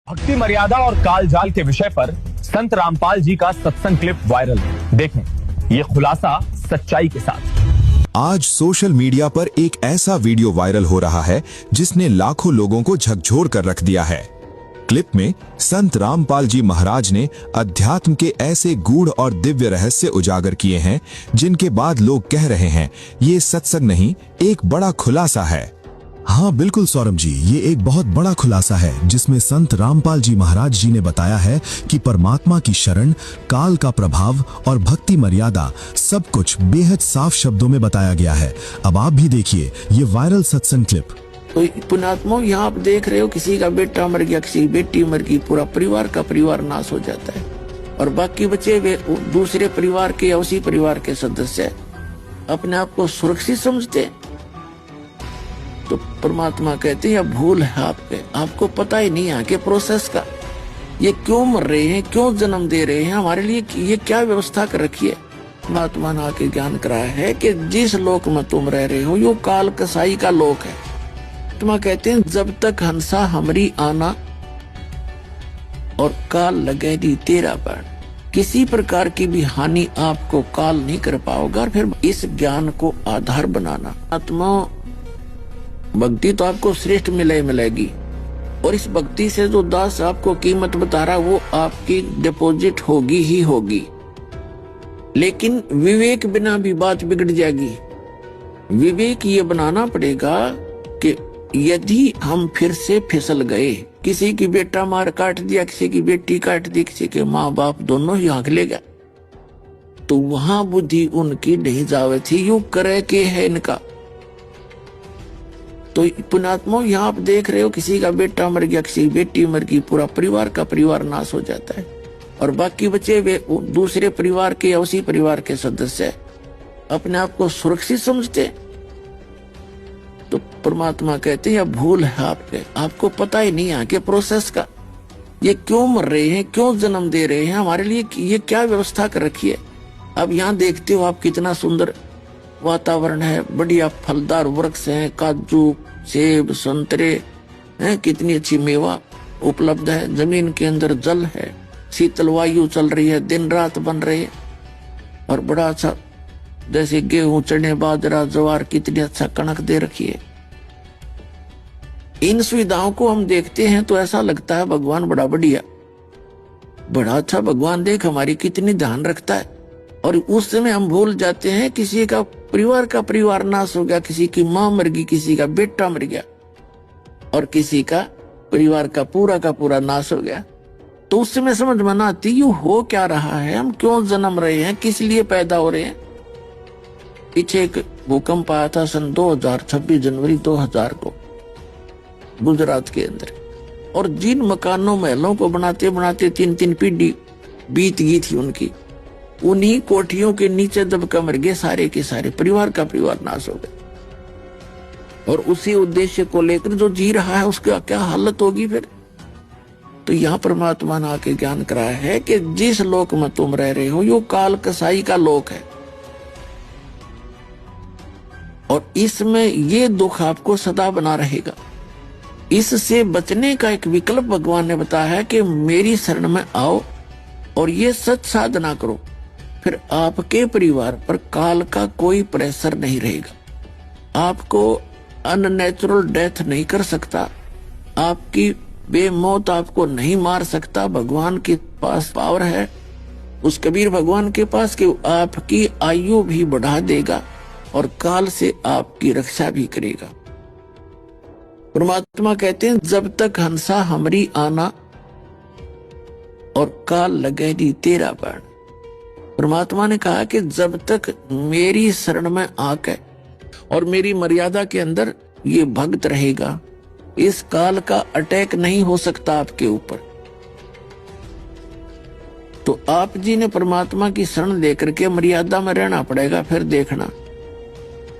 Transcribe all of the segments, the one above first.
भक्ति मर्यादा और कालजाल के विषय पर संत रामपाल जी का सत्संग क्लिप वायरल। देखें ये खुलासा सच्चाई के साथ। आज सोशल मीडिया पर एक ऐसा वीडियो वायरल हो रहा है जिसने लाखों लोगों को झकझोर कर रख दिया है। क्लिप में संत रामपाल जी महाराज ने अध्यात्म के ऐसे गूढ़ और दिव्य रहस्य उजागर किए हैं जिनके बाद लोग कह रहे हैं ये सत्संग नहीं, एक बड़ा खुलासा है। हाँ बिल्कुल सौरभ जी, ये एक बहुत बड़ा खुलासा है जिसमें संत रामपाल जी महाराज जी ने बताया है कि परमात्मा की शरण, काल का प्रभाव और भक्ति मर्यादा सब कुछ बेहद साफ शब्दों में बताया गया है। अब आप भी देखिए ये वायरल सत्संग क्लिप। तो पुण्यात्मा, यहाँ आप देख रहे हो किसी का बेटा मर गया, किसी की बेटी मर गई, पूरा परिवार का परिवार नाश हो जाता है और बाकी बचे वे दूसरे परिवार के या उसी परिवार के सदस्य अपने आप को सुरक्षित समझते हैं। तो परमात्मा कहते हैं भूल है आपको पता ही नहीं है कि प्रोसेस का, ये क्यों मर रहे हैं, क्यों जन्म दे रहे हैं, हमारे लिए ये क्या व्यवस्था कर रखी है। परमात्मा ने आके ज्ञान कराया है कि जिस लोक में तुम रह रहे हो यो काल कसाई का लोक है। परमात्मा कहते हैं जब तक हंसा हमरी आना और काल लगे दी तेरा बाण, किसी प्रकार की भी हानि आपको काल नहीं कर पाओगा। और फिर इस ज्ञान को आधार बनाना, आत्मा भक्ति तो आपको श्रेष्ठ मिलेगी और इस भक्ति से जो दास आपको कीमत बता रहा वो आपकी डिपॉजिट होगी ही होगी। लेकिन विवेक बिना भी बात बिगड़ जाएगी। विवेक ये बनाना पड़ेगा कि यदि हम फिर से फिसल गए, किसी की बेटा मार काट दिया, किसी की बेटी काट दी, किसी के माँ बाप दोनों ही आंख ले गया, तो वहां बुद्धि उनकी नहीं जावे थी, यूं करे के है इनका। तो पुण्यात्मा, यहाँ आप देख रहे हो किसी का बेटा मर गया, किसी की बेटी मर गई, पूरा परिवार का परिवार नाश हो जाता है और बाकी बचे वे दूसरे परिवार के या उसी परिवार के सदस्य अपने आप को सुरक्षित समझते। तो परमात्मा कहते हैं भूल है आपको पता ही नहीं है कि प्रोसेस का, ये क्यों मर रहे हैं, क्यों जन्म दे रहे हैं, हमारे लिए ये क्या व्यवस्था कर रखी है। अब यहाँ देखते हो आप कितना सुंदर वातावरण है, बढ़िया फलदार वृक्ष हैं, काजू सेब संतरे हैं, कितनी अच्छी मेवा उपलब्ध है, जमीन के अंदर जल है, शीतल वायु चल रही है, दिन रात बन रही है और बड़ा अच्छा जैसे गेहूं चने बाजरा ज्वार कितनी अच्छा कणक दे रखी है। इन सुविधाओं को हम देखते हैं तो ऐसा लगता है भगवान बड़ा बढ़िया, बड़ा अच्छा भगवान देख हमारी कितनी ध्यान रखता है। और उस समय हम भूल जाते हैं किसी का परिवार नाश हो गया, किसी की माँ मर गई, किसी का बेटा मर गया और किसी का परिवार का पूरा नाश हो गया। तो उस समय समझ में ना आती यू हो क्या रहा है, हम क्यों जन्म रहे हैं, किस लिए पैदा हो रहे हैं। पीछे एक भूकंप आया था सन 2026 जनवरी 2000 को गुजरात के अंदर, और जिन मकानों महलों को बनाते बनाते 3-3 पीढ़ी बीत गई थी उनकी, उन्हीं कोठियों के नीचे दबकर मर गए सारे के सारे, परिवार का परिवार नाश हो गए। और उसी उद्देश्य को लेकर जो जी रहा है उसका क्या हालत होगी फिर। तो यहाँ परमात्मा ने आके ज्ञान कराया है कि जिस लोक में तुम रह रहे हो यो काल कसाई का लोक है और इसमें ये दुख आपको सदा बना रहेगा। इससे बचने का एक विकल्प भगवान ने बताया है कि मेरी शरण में आओ और ये सच साधना करो, फिर आपके परिवार पर काल का कोई प्रेशर नहीं रहेगा, आपको अननेचुरल डेथ नहीं कर सकता, आपकी बेमौत आपको नहीं मार सकता। भगवान के पास पावर है, उस कबीर भगवान के पास, कि आपकी आयु भी बढ़ा देगा और काल से आपकी रक्षा भी करेगा। परमात्मा कहते हैं जब तक हंसा हमरी आना और काल लगे दी तेरा बाण। परमात्मा ने कहा कि जब तक मेरी शरण में आकर और मेरी मर्यादा के अंदर ये भक्त रहेगा, इस काल का अटैक नहीं हो सकता आपके ऊपर। तो आप जी ने परमात्मा की शरण लेकर के मर्यादा में रहना पड़ेगा। फिर देखना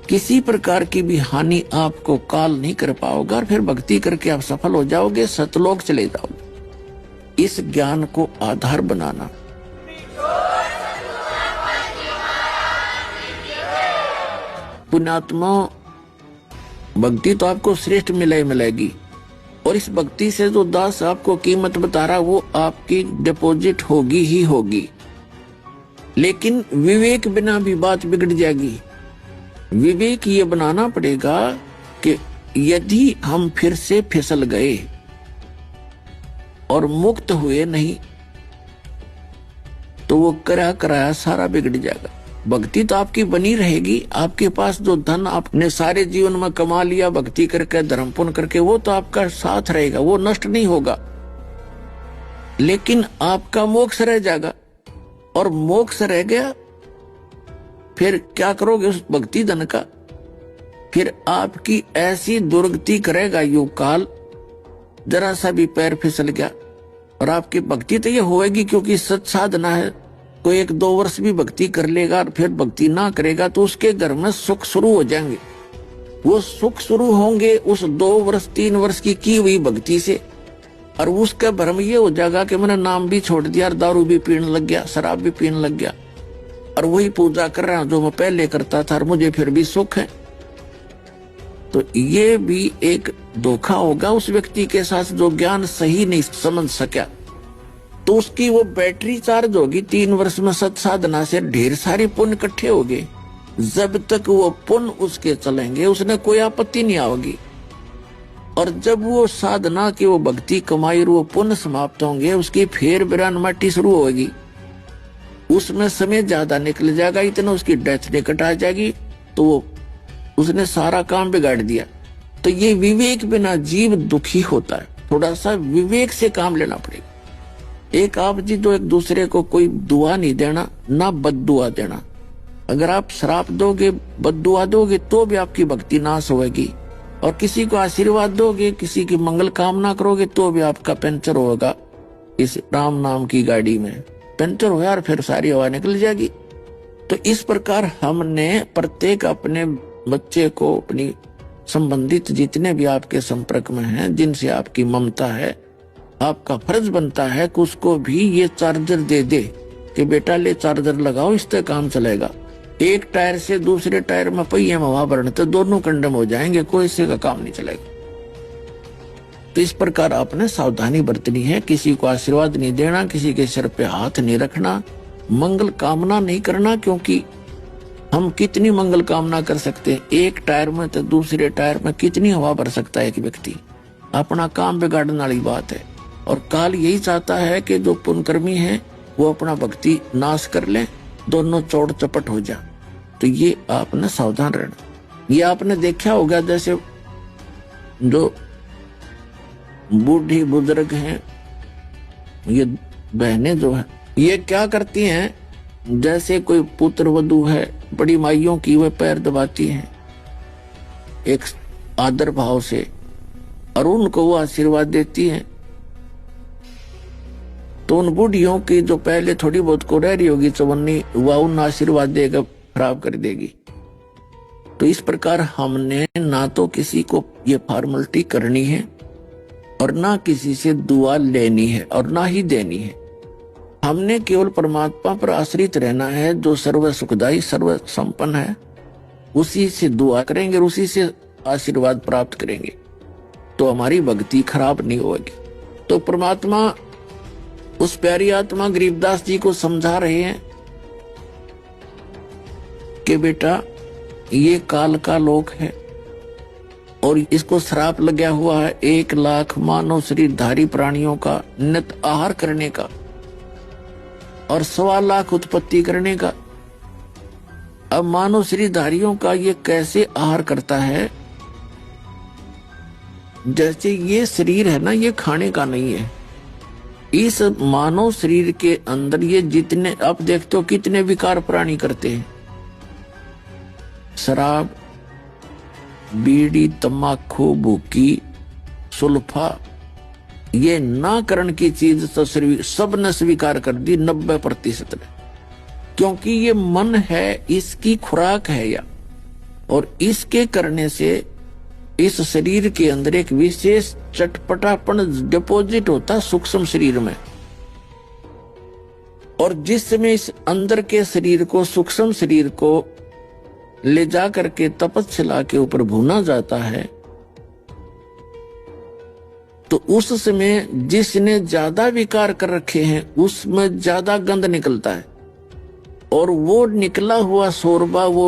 किसी प्रकार की भी हानि आपको काल नहीं कर पाओगा और फिर भक्ति करके आप सफल हो जाओगे, सतलोक चले जाओगे। इस ज्ञान को आधार बनाना। पुण्यात्मा, भक्ति तो आपको श्रेष्ठ मिलेगी और इस भक्ति से जो दास आपको कीमत बता रहा वो आपकी डिपॉजिट होगी ही होगी। लेकिन विवेक बिना भी बात बिगड़ जाएगी। विवेक ये बनाना पड़ेगा कि यदि हम फिर से फिसल गए और मुक्त हुए नहीं तो वो कराया सारा बिगड़ जाएगा। भक्ति तो आपकी बनी रहेगी, आपके पास जो धन आपने सारे जीवन में कमा लिया भक्ति करके धर्म पुण्य करके वो तो आपका साथ रहेगा, वो नष्ट नहीं होगा। लेकिन आपका मोक्ष रह जाएगा, और मोक्ष रह गया फिर क्या करोगे उस भक्ति धन का? फिर आपकी ऐसी दुर्गति करेगा युग काल, जरा सा भी पैर फिसल गया। और आपकी भक्ति तो ये होएगी क्योंकि सत साधना है। कोई 1-2 वर्ष भी भक्ति कर लेगा और फिर भक्ति ना करेगा तो उसके घर में सुख शुरू हो जाएंगे। वो सुख शुरू होंगे उस 2 वर्ष 3 वर्ष की हुई भक्ति से। और उसका भ्रम ये हो जाएगा कि मैंने नाम भी छोड़ दिया, दारू भी पीने लग गया, शराब भी पीने लग गया, और वही पूजा कर रहा हूं जो मैं पहले करता था और मुझे फिर भी सुख है। तो ये भी एक धोखा होगा उस व्यक्ति के साथ जो ज्ञान सही नहीं समझ सका। तो उसकी वो बैटरी चार्ज होगी 3 वर्ष में सत साधना से, ढेर सारे पुण्य इकट्ठे हो गए। जब तक वो पुण्य उसके चलेंगे उसने कोई आपत्ति नहीं आएगी। और जब वो साधना की वो भक्ति कमाई और वो पुण्य समाप्त होंगे, उसकी फेर बिरान माटी शुरू होगी। उसमें समय ज्यादा निकल जाएगा, इतना उसकी डेथ निकट आ जाएगी, तो वो उसने सारा काम बिगाड़ दिया। तो ये विवेक बिना जीव दुखी होता है। थोड़ा सा विवेक से काम लेना पड़ेगा। एक आप जी तो एक दूसरे को कोई दुआ नहीं देना, ना बद्दुआ देना। अगर आप श्राप दोगे, बद्दुआ दोगे तो भी आपकी भक्ति नाश होगी। और किसी को आशीर्वाद दोगे, किसी की मंगल कामना करोगे तो भी आपका पंचर होगा। इस राम नाम की गाड़ी में पंचर हो और फिर सारी हवा निकल जाएगी। तो इस प्रकार हमने प्रत्येक अपने बच्चे को, अपनी संबंधित जितने भी आपके संपर्क में हैं, जिनसे आपकी ममता है, आपका फर्ज बनता है कि उसको भी ये चार्जर दे दे कि बेटा ले चार्जर लगाओ, इससे काम चलेगा। एक टायर से दूसरे टायर में पहिए में हवा भरने तो दोनों कंडम हो जाएंगे, कोई इससे का काम नहीं चलेगा। तो इस प्रकार आपने सावधानी बरतनी है। किसी को आशीर्वाद नहीं देना, किसी के सिर पे हाथ नहीं रखना, मंगल कामना नहीं करना, क्योंकि हम कितनी मंगल कामना कर सकते हैं। एक टायर में तो दूसरे टायर में कितनी हवा भर सकता है एक व्यक्ति। अपना काम बिगाड़ने वाली बात है। और काल यही चाहता है कि जो पुण्यकर्मी है वो अपना भक्ति नाश कर ले, दोनों चौड़ चपट हो जा। तो ये आपने सावधान रहना। ये आपने देखा होगा, जैसे जो बूढ़ी बुजुर्ग हैं, ये बहनें जो है, ये क्या करती हैं, जैसे कोई पुत्र वधू है, बड़ी माइयों की वे पैर दबाती हैं एक आदर भाव से, और उनको वो आशीर्वाद देती हैं। तो उन बूढ़ियों की जो पहले थोड़ी बहुत को रह रही होगी चवन्नी, वह उन आशीर्वाद देकर खराब कर देगी। तो इस प्रकार हमने ना तो किसी को ये फॉर्मेलिटी करनी है और ना किसी से दुआ लेनी है और ना ही देनी है। हमने केवल परमात्मा पर आश्रित रहना है, जो सर्व सुखदाई सर्व संपन्न है। उसी से दुआ करेंगे और उसी से आशीर्वाद प्राप्त करेंगे, तो हमारी भक्ति खराब नहीं होगी। तो परमात्मा उस प्यारी आत्मा गरीबदास जी को समझा रहे हैं कि बेटा ये काल का लोक है और इसको श्राप लगा हुआ है 1 लाख मानव शरीरधारी प्राणियों का नित आहार करने का और 1.25 लाख उत्पत्ति करने का। अब मानव शरीरधारियों का ये कैसे आहार करता है? जैसे ये शरीर है ना, ये खाने का नहीं है। इस मानव शरीर के अंदर ये जितने आप देखते हो कितने विकार प्राणी करते हैं, शराब, बीड़ी, तम्बाकू, भूकी, सुल्फा, ये ना करण की चीज तो सब ने स्वीकार कर दी 90% ने, क्योंकि ये मन है, इसकी खुराक है या, और इसके करने से इस शरीर के अंदर एक विशेष चटपटापन डिपॉजिट होता है सूक्ष्म शरीर में। और जिस समय इस अंदर के शरीर को, सूक्ष्म शरीर को ले जा करके तपस्या के ऊपर भूना जाता है, तो उस समय जिसने ज्यादा विकार कर रखे हैं उसमें ज्यादा गंध निकलता है, और वो निकला हुआ शोरबा वो